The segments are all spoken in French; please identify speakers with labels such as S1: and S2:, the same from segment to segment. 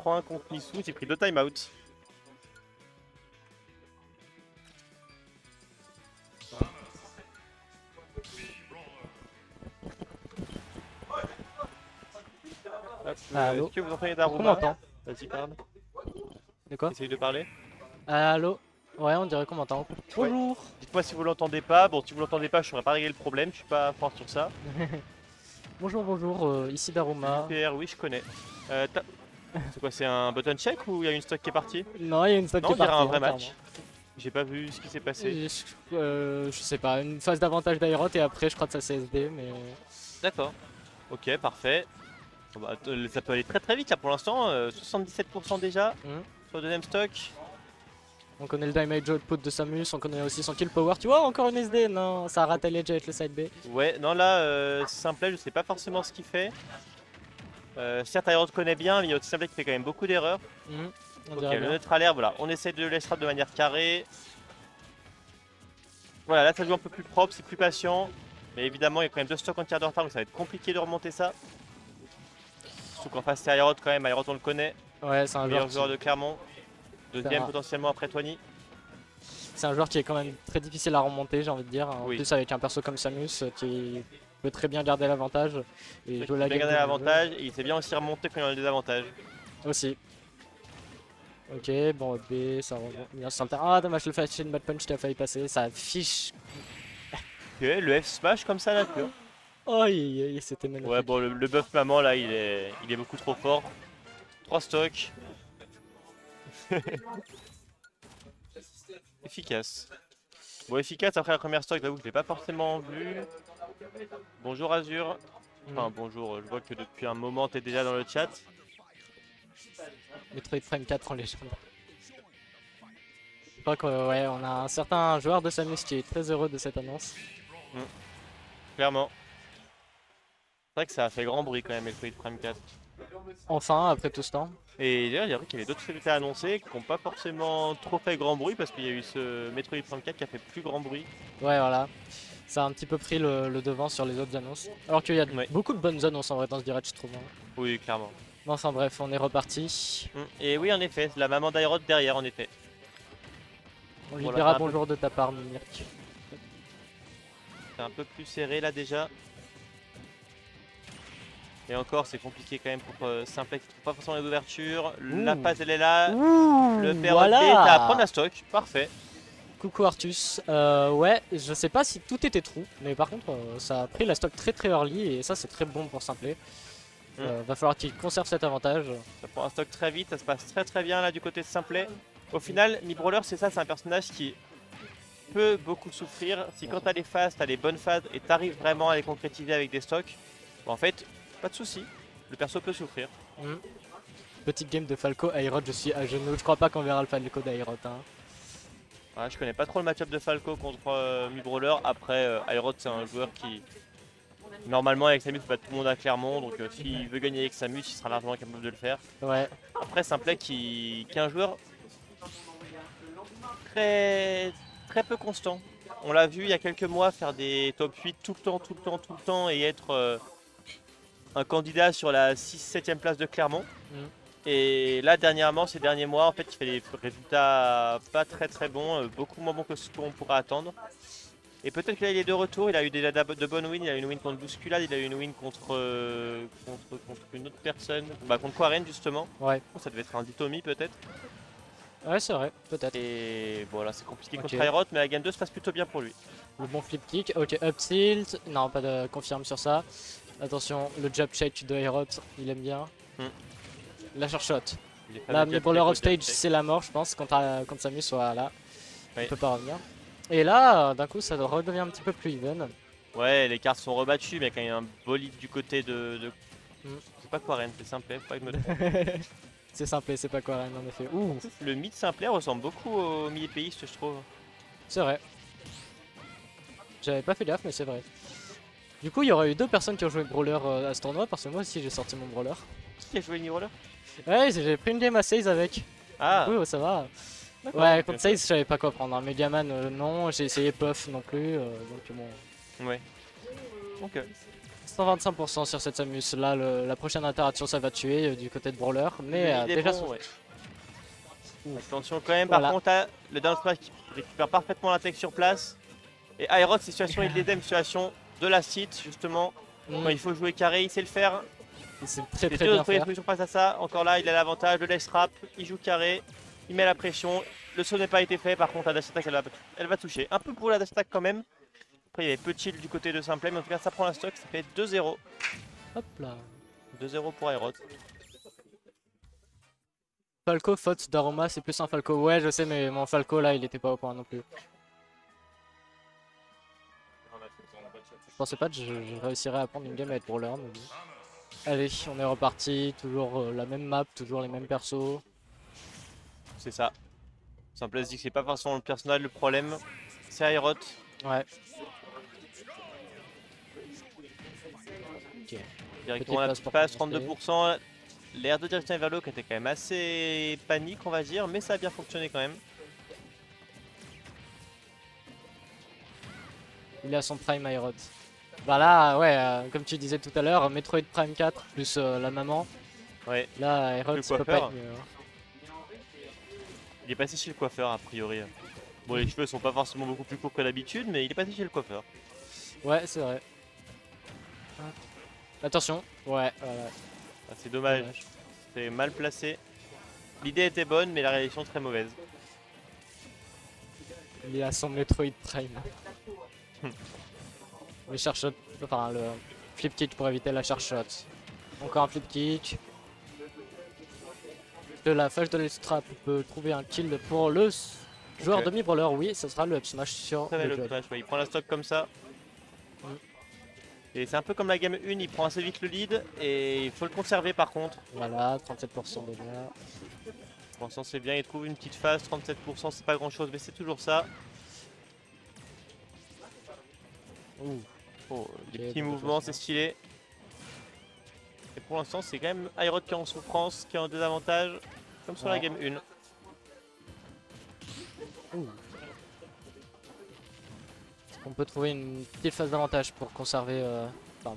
S1: 3-1 contre Nisou, j'ai pris 2 timeouts.
S2: Allô.
S1: Est-ce que vous entendez
S2: On
S1: Daruma?
S2: m'entend.
S1: Vas-y, parle.
S2: De quoi?
S1: Essaye de parler.
S2: Allô. Ouais, on dirait qu'on m'entend. Bonjour.
S1: Dites-moi si vous l'entendez pas. Bon, si vous l'entendez pas, je saurais pas régler le problème. Je suis pas fort sur ça.
S2: Bonjour, bonjour. Ici Daruma.
S1: PR, oui, je connais. C'est quoi, c'est un button check ou il y a une stock qui est partie?
S2: Non, il y a une stock
S1: Non,
S2: qui
S1: on
S2: est
S1: dirait
S2: partie.
S1: un vrai
S2: hein,
S1: match. J'ai pas vu ce qui s'est passé.
S2: Je sais pas, une phase d'avantage d'Aerot et après je crois que ça CSD, mais...
S1: D'accord. Ok, parfait. Bon, bah, ça peut aller très très vite là pour l'instant. 77% déjà sur le deuxième stock.
S2: On connaît le damage output de Samus, on connaît aussi son kill power. Tu vois, encore une SD. Non, ça a raté l'edge avec le side B.
S1: Ouais, non là, Simplet, je sais pas forcément ce qu'il fait. Certes, Aerot connaît bien, mais il y a aussi Simplet qui fait quand même beaucoup d'erreurs.
S2: On
S1: Ok,
S2: dirait
S1: le
S2: bien.
S1: neutralaire, voilà, on essaie de laisser de manière carrée. Voilà, là ça joue un peu plus propre, c'est plus patient. Mais évidemment, il y a quand même 2 stocks en tiers de retard, donc ça va être compliqué de remonter ça. Surtout qu'en face c'est Aerot quand même, Aerot on le connaît.
S2: Ouais, c'est un
S1: Meilleur
S2: joueur
S1: joueur de Clermont. Deuxième
S2: Ça-
S1: potentiellement après Toigny.
S2: C'est un joueur qui est quand même très difficile à remonter, j'ai envie de dire. En
S1: Oui.
S2: plus avec un perso comme Samus qui peut très bien garder l'avantage et
S1: Il
S2: jouer
S1: peut
S2: la
S1: bien
S2: game
S1: garder
S2: comme il veut.
S1: l'avantage et il sait bien aussi remonter quand il y a le désavantage.
S2: Aussi. Ok, bon B, ça remonte bien sur le terrain. Ah dommage, le flash and bad punch qui a failli passer, ça affiche.
S1: Ok, le F smash comme ça là pur.
S2: Oh, c'était magnifique.
S1: Ouais, bon, le buff maman là, il est beaucoup trop fort. 3 stocks. Efficace. Bon, efficace après la première stock, j'avoue que je l'ai pas forcément vu. Bonjour Azur. Enfin, bonjour, je vois que depuis un moment t'es déjà dans le chat.
S2: Metroid Prime 4 en légende. Je crois que ouais, on a un certain joueur de Samus qui est très heureux de cette annonce.
S1: Clairement. C'est vrai que ça a fait grand bruit quand même, Metroid Prime 4.
S2: Enfin, après tout ce temps.
S1: Et d'ailleurs, il y a vrai qu'il y avait d'autres trucs à annoncer qui n'ont pas forcément trop fait grand bruit parce qu'il y a eu ce Metroid Prime 4 qui a fait plus grand bruit.
S2: Ouais, voilà. Ça a un petit peu pris le devant sur les autres annonces. Alors qu'il y a beaucoup de bonnes annonces en vrai dans ce direct, je trouve.
S1: Oui, clairement.
S2: Bon, enfin bref, on est reparti.
S1: Et oui, en effet, la maman d'Aerot derrière, en effet.
S2: On lui dira bonjour de ta part, Mirk.
S1: C'est un peu plus serré là déjà. Et encore, c'est compliqué quand même pour Simplet qui trouve pas forcément les ouvertures. La passe, elle est là. Le PRP,
S2: voilà.
S1: t'as à prendre la stock. Parfait.
S2: Coucou Artus. Ouais, je sais pas si tout était true, mais par contre, ça a pris la stock très très early et ça, c'est très bon pour Simplet. Va falloir qu'il conserve cet avantage.
S1: Ça prend un stock très vite, ça se passe très très bien là du côté de Simplet. Au final, Mi-Brawler, c'est ça, c'est un personnage qui peut beaucoup souffrir. Si quand t'as les phases, t'as les bonnes phases et t'arrives vraiment à les concrétiser avec des stocks, bon, en fait, pas de souci, le perso peut souffrir.
S2: Petite game de Falco, Aerot, je suis à genoux. Je crois pas qu'on verra le Falco d'Aerot. Hein.
S1: Ouais, je connais pas trop le match-up de Falco contre Mi-Brawler. Après, Aerot, c'est un joueur qui, normalement, avec Samus, bat tout le monde à Clermont. Donc, s'il veut gagner avec Samus, il sera largement capable de le faire.
S2: Ouais.
S1: Après, Simplet qui est un joueur très peu constant. On l'a vu il y a quelques mois faire des top 8 tout le temps et être un candidat sur la 6-7ème place de Clermont. Et là dernièrement, ces derniers mois, en fait, il fait des résultats pas très bons, beaucoup moins bons que ce qu'on pourrait attendre. Et peut-être qu'il est de retour, il a eu déjà de bonnes wins, il a eu une win contre Bousculade, il a eu une win contre une autre personne, contre Quarren justement.
S2: Ouais.
S1: Ça devait être un Ditomi peut-être.
S2: Ouais, c'est vrai, peut-être.
S1: Et voilà, c'est compliqué contre Aerot, mais la game 2 se passe plutôt bien pour lui.
S2: Le bon flip kick, ok, up tilt, non, pas de confirme sur ça. Attention, le jab shake de Aerot, il aime bien. La shot. Là, Mi-Brawler off stage, c'est la mort, je pense, quand Samus soit là. Il peut pas revenir. Et là, d'un coup, ça redevient un petit peu plus even.
S1: Ouais, les cartes sont rebattues, mais quand il y a un bolide du côté de... C'est pas Quarren, c'est Simplet, faut pas que je me trompe.
S2: C'est Simplet, c'est pas Quarren en effet. Ouh.
S1: Le mid Simplet ressemble beaucoup au mid épéiste, je trouve.
S2: C'est vrai. J'avais pas fait gaffe, mais c'est vrai. Du coup, il y aurait eu 2 personnes qui ont joué Brawler à ce tournoi, parce que moi aussi j'ai sorti mon Brawler.
S1: Qui a joué Mi-Brawler?
S2: Ouais, j'ai pris une game à 16 avec.
S1: Ah.
S2: Oui, ça va. Ouais, contre 16, je savais pas quoi prendre. Megaman, non. J'ai essayé Puff non plus. Donc bon.
S1: Ouais. Ok.
S2: 125% sur cette Samus. Là, la prochaine interaction, ça va tuer du côté de Brawler. Mais déjà,
S1: bon, ouais. Attention quand même, par contre, là, le down smash qui récupère parfaitement la tech sur place. Et Aerot, situation, il l'aide, une situation de la site, justement. Quand il faut jouer carré, il sait le faire.
S2: C'est très très bien fait.
S1: Solution face à ça. Encore là, il a l'avantage, le laisse rap, il joue carré, il met la pression. Le saut n'a pas été fait, par contre, la dash attack, elle va toucher. Un peu pour la dash attack quand même. Après, il y avait peu de shield du côté de Simple, mais en tout cas, ça prend la stock, ça fait 2-0.
S2: Hop là.
S1: 2-0 pour Aerot.
S2: Falco, faute d'Aroma, c'est plus un Falco. Ouais, je sais, mais mon Falco là, il était pas au point non plus. Je pensais pas que je réussirais à prendre une game à être brawler, mais bon. Allez, on est reparti. Toujours la même map, toujours les mêmes persos.
S1: C'est ça. Simple dit que c'est pas forcément le personnage le problème, c'est Aerot.
S2: Ouais. Ok.
S1: Directement la petite passe, 32%. L'air de direction vers l'eau qui était quand même assez panique, on va dire, mais ça a bien fonctionné quand même.
S2: Il a son prime Aerot. Bah là, ouais, comme tu disais tout à l'heure, Metroid Prime 4 plus la maman.
S1: Ouais.
S2: Là, Aerot, ça peut pas être mieux.
S1: Il est passé chez le coiffeur a priori. Bon, les cheveux sont pas forcément beaucoup plus courts que d'habitude, mais il est passé chez le coiffeur.
S2: Ouais, c'est vrai. Attention, ouais, voilà.
S1: Ah, c'est dommage, c'est mal placé. L'idée était bonne, mais la réalisation très mauvaise.
S2: Il a son Metroid Prime. Le charge shot, enfin le flip kick pour éviter la charge shot. Encore un flip kick. De la flash de l'extra peut trouver un kill pour le joueur demi-brawler. Oui, ce sera le up smash sur le
S1: up smash, ouais, il prend la stock comme ça. Et c'est un peu comme la game 1, il prend assez vite le lead et il faut le conserver par contre.
S2: Voilà, 37% déjà.
S1: Pour l'instant c'est bien, il trouve une petite phase, 37% c'est pas grand chose mais c'est toujours ça. Oh, les petits mouvements, c'est stylé. Et pour l'instant c'est quand même Aerot qui est en souffrance, qui est en désavantage, comme sur la game 1.
S2: On peut trouver une petite phase d'avantage pour conserver,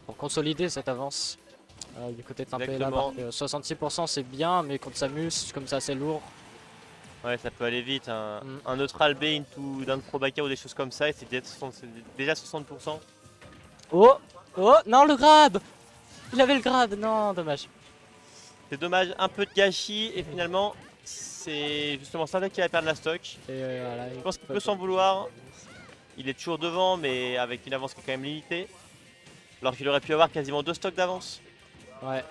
S2: pour consolider cette avance du côté de Simple là. 66% c'est bien, mais contre Samus, comme ça c'est lourd.
S1: Ouais, ça peut aller vite. Un neutral B into d'un pro baka ou des choses comme ça, et c'est déjà 60%.
S2: Oh, non, le grab! Il avait le grab, non, dommage.
S1: C'est dommage, un peu de gâchis, et finalement, c'est justement Simple qui va perdre la stock.
S2: Et voilà,
S1: je pense qu'il peut s'en vouloir. Il est toujours devant, mais avec une avance qui est quand même limitée. Alors qu'il aurait pu avoir quasiment 2 stocks d'avance.
S2: Ouais.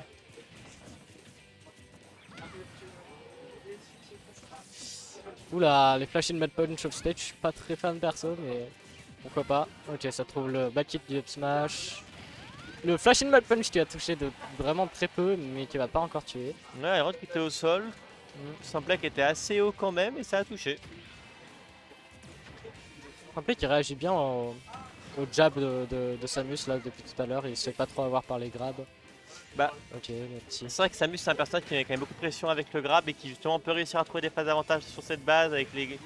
S2: Oula, les flash in mad punch off stage, je suis pas très fan perso, mais pourquoi pas. Ok, ça trouve le back kick du up smash. Le flash in mad punch qui a touché de vraiment très peu, mais qui va pas encore tuer.
S1: Ouais, Aerot qui était au sol. Simple qui était assez haut quand même, et ça a touché.
S2: Simple qui réagit bien au jab de Samus là depuis tout à l'heure, il se fait pas trop avoir par les grabs.
S1: Bah,
S2: ok,
S1: c'est vrai que Samus c'est un personnage qui met quand même beaucoup de pression avec le grab et qui justement peut réussir à trouver des phases d'avantage sur cette base avec les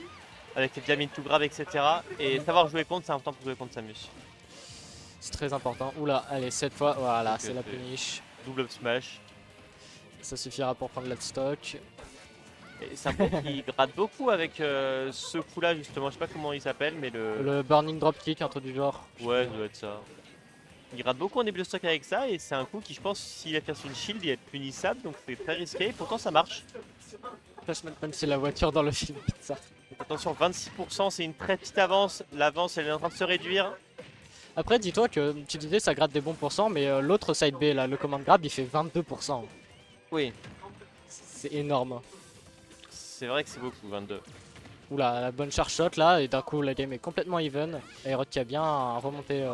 S1: jab into grab, etc. Et savoir jouer contre, c'est important pour jouer contre Samus.
S2: C'est très important. Oula, allez, cette fois, voilà, c'est la punish.
S1: Double up smash.
S2: Ça suffira pour prendre la stock.
S1: C'est un peu qui gratte beaucoup avec ce coup là justement, je sais pas comment il s'appelle mais
S2: le burning dropkick, un truc du genre.
S1: Ouais, ça doit être ça. Il gratte beaucoup en début de stock avec ça et c'est un coup qui je pense s'il a fait sur une shield il va être punissable donc c'est très risqué et pourtant ça marche.
S2: Flashman Punch c'est la voiture dans le film pizza.
S1: Attention 26% c'est une très petite avance, l'avance elle est en train de se réduire.
S2: Après dis-toi que tu disais ça gratte des bons pourcents mais l'autre side B là, le command grab il fait 22%.
S1: Oui.
S2: C'est énorme.
S1: C'est vrai que c'est beaucoup, 22.
S2: Oula, la bonne charge shot là, et d'un coup la game est complètement even. Aerot qui a bien remonté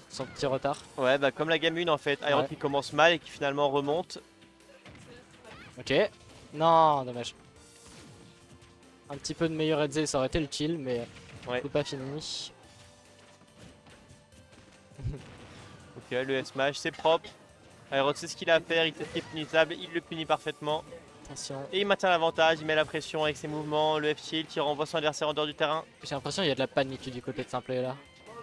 S2: son petit retard.
S1: Ouais, bah comme la game 1 en fait, Aerot qui commence mal et qui finalement remonte.
S2: Ok, non, dommage. Un petit peu de meilleur headset, ça aurait été le kill, mais c'est pas fini.
S1: Ok, le S-Smash c'est propre. Aerot sait ce qu'il a à faire, il sait ce qui est punissable, il le punit parfaitement.
S2: Attention.
S1: Et il maintient l'avantage, il met la pression avec ses mouvements, le F-Shield qui renvoie son adversaire en dehors du terrain.
S2: J'ai l'impression qu'il y a de la panique du côté de Simple là.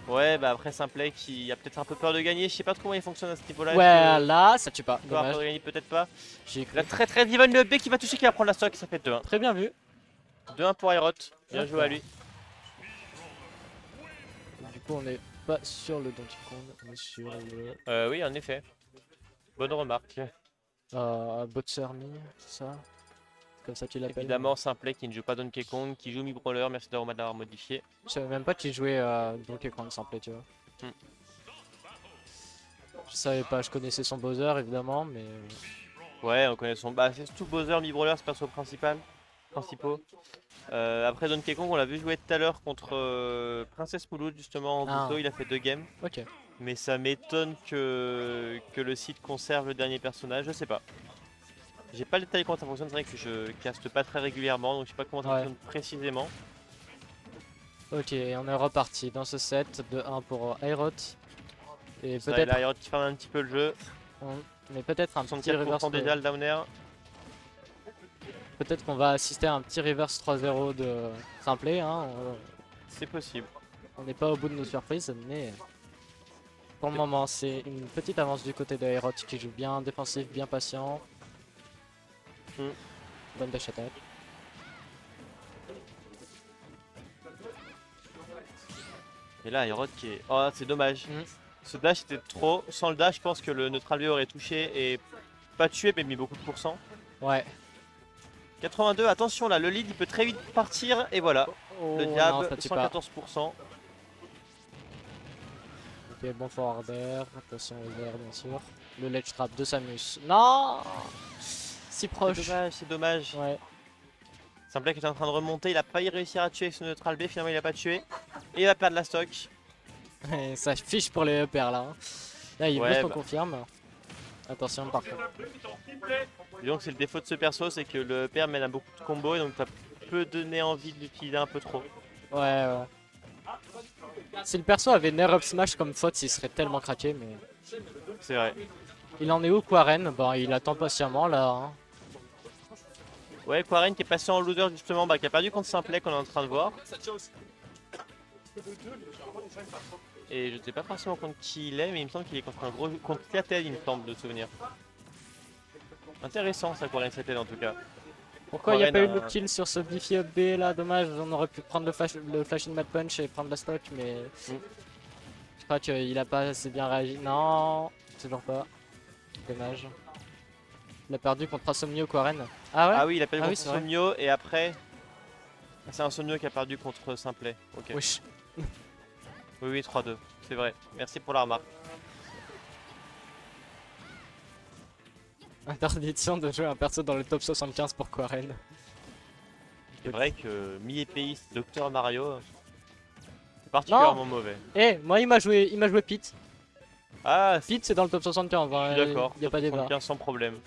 S1: Ouais, bah après Simplet qui a peut-être un peu peur de gagner. Je sais pas trop comment il fonctionne à ce niveau-là.
S2: Ouais, là, ça tue pas.
S1: Il doit
S2: Dommage.
S1: avoir peur de gagner, peut-être pas.
S2: J'ai cru.
S1: La très Divan le B qui va toucher, qui va prendre la stock. Ça fait 2-1.
S2: Très bien vu.
S1: 2-1 pour Aerot. Bien joué à lui.
S2: Du coup, on est pas sur le Donkey Kong, on est sur le.
S1: Oui, en effet. Bonne remarque.
S2: Botser Mi, c'est ça? Comme ça tu l'appelles.
S1: Évidemment, Simplet qui ne joue pas Donkey Kong, qui joue Mi Brawler. Merci d'avoir l'avoir modifié.
S2: Je savais même pas qu'il jouait Donkey Kong Simple, tu vois. Je savais pas, je connaissais son Bowser évidemment, mais.
S1: Ouais, on connaît son. Bah, c'est tout Bowser, Mi Brawler, c'est perso principaux. Après Donkey Kong, on l'a vu jouer tout à l'heure contre Princesse Mouloud, justement en Buto. Il a fait 2 games.
S2: Ok.
S1: Mais ça m'étonne que le site conserve le dernier personnage, je sais pas. J'ai pas le détail comment ça fonctionne, c'est vrai que je caste pas très régulièrement, donc je sais pas comment ça fonctionne précisément.
S2: Ok, on est reparti dans ce set de 1 pour Aerot. Et
S1: peut-être Aerot qui ferme un petit peu le jeu.
S2: Mais peut-être un petit reverse
S1: déjà le down air.
S2: Peut-être qu'on va assister à un petit reverse 3-0 de Simplet. Hein.
S1: C'est possible.
S2: On n'est pas au bout de nos surprises, mais pour le moment, c'est une petite avance du côté de Aerot qui joue bien défensif, bien patient. Bonne dash attack.
S1: Et là, Aerot qui est. Oh, c'est dommage. Ce dash était trop. Sans le dash, je pense que le neutral B aurait touché et pas tué, mais mis beaucoup de pourcents.
S2: Ouais.
S1: 82, attention là, le lead il peut très vite partir et voilà. Le diable, 114%.
S2: Ok, bon forwarder, attention aux airs bien sûr. Le ledge trap de Samus. Non, si proche.
S1: C'est dommage.
S2: Ouais.
S1: Simplet qui est en train de remonter, il a pas réussi à tuer avec ce neutral B, finalement il a pas tué. Et il va perdre la stock.
S2: Et ça fiche pour les EPR là. Là il veut qu'on confirme. Attention par contre.
S1: Disons que c'est le défaut de ce perso, c'est que le EPR mène à beaucoup de combos et donc ça peut donner envie de l'utiliser un peu trop.
S2: Ouais. Si le perso avait Nair Up Smash comme faute, il serait tellement craqué, mais.
S1: C'est vrai.
S2: Il en est où Quaren? Bon, il attend patiemment là. Hein.
S1: Ouais, Quaren qui est passé en loser justement, qui a perdu contre Simplet qu'on est en train de voir. Et je ne sais pas forcément contre qui il est, mais il me semble qu'il est contre un gros. Contre Catel, il me semble de souvenir. Intéressant ça, Quaren Catel en tout cas.
S2: Pourquoi il n'y a pas eu le kill sur ce Biffy Up B là? Dommage, on aurait pu prendre le flash in mad punch et prendre la stock, mais. Je crois qu'il a pas assez bien réagi. Non, toujours pas. Dommage. Il a perdu contre Insomnio Quaren. Ah ouais?
S1: Ah oui, il a perdu contre Insomnio et après. C'est Insomnio qui a perdu contre Simplet. Ok.
S2: Wesh.
S1: Oui, 3-2. C'est vrai. Merci pour la remarque.
S2: Interdiction de jouer un perso dans le top 75 pour Quaren.
S1: C'est vrai que mi-épéiste, Dr Mario, c'est particulièrement mauvais.
S2: Eh, moi il m'a joué Pete.
S1: Ah,
S2: Pete c'est dans le top 75.
S1: Hein, d'accord.
S2: Il n'y a pas débat.
S1: Sans problème.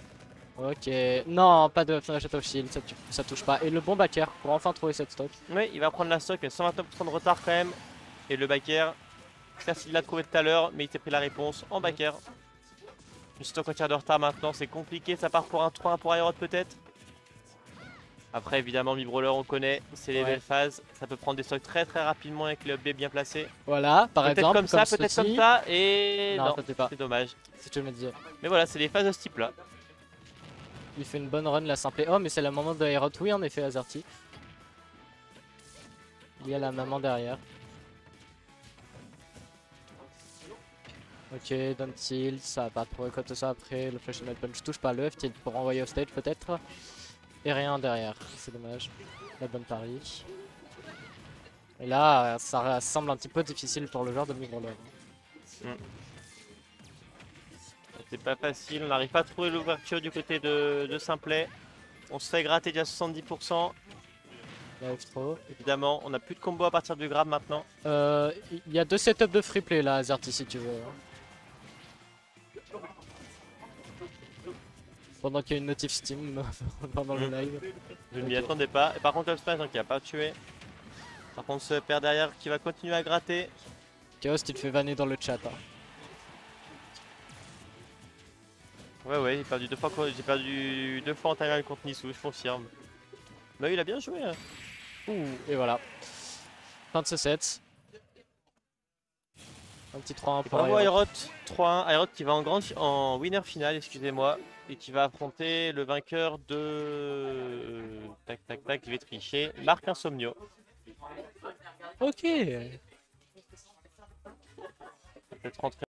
S2: Ok, non, pas de Flash of Shield, ça touche pas. Et le bon backer pour enfin trouver cette stock.
S1: Oui, il va prendre la stock, mais 129% de retard quand même. Et le backer, certes il l'a trouvé tout à l'heure, mais il s'est pris la réponse en backer. Une stock en tir de retard maintenant, c'est compliqué, ça part pour un 3-1 pour Aerot peut-être. Après évidemment Mi Brawler on connaît, c'est les belles phases, ça peut prendre des stocks très rapidement avec le B bien placé.
S2: Voilà, par exemple,
S1: comme ça, peut-être comme ça, et non, c'est dommage.
S2: Si tu me disais.
S1: Mais voilà, c'est les phases de ce type là.
S2: Il fait une bonne run la simple. Oh mais c'est le moment de Aerot, oui en effet Azerty. Il y a la maman derrière. Ok, down tilt, ça va pas trop récolter ça après, le flash and punch touche pas le F-tilt pour envoyer au stage peut-être. Et rien derrière, c'est dommage. La bonne pari. Et là, ça semble un petit peu difficile pour le joueur de Mi Brawler.
S1: C'est pas facile, on n'arrive pas à trouver l'ouverture du côté de Simplet. On se fait gratter déjà 70%. Évidemment, on n'a plus de combo à partir du grab maintenant.
S2: Il y a 2 setups de free play là, Azerty si tu veux. Pendant qu'il y a une notif Steam pendant le live.
S1: Je ne m'y attendais pas. Et par contre, Upsmash qui a pas tué. Par contre, ce père derrière qui va continuer à gratter.
S2: Chaos, tu te fais vanner dans le chat. Hein.
S1: Ouais, j'ai perdu 2 fois. J'ai perdu 2 fois en timeline contre Nissou, je confirme. Mais il a bien joué. Hein.
S2: Et voilà. Fin de ce set. Un petit 3-1 pour
S1: Bravo
S2: Aerot.
S1: Aerot, 3-1. Aerot qui va en winner final, excusez-moi, et qui va affronter le vainqueur de... Tac, tac, tac, je vais tricher. Marc Insomnio.
S2: Ok.
S1: Peut-être rentrer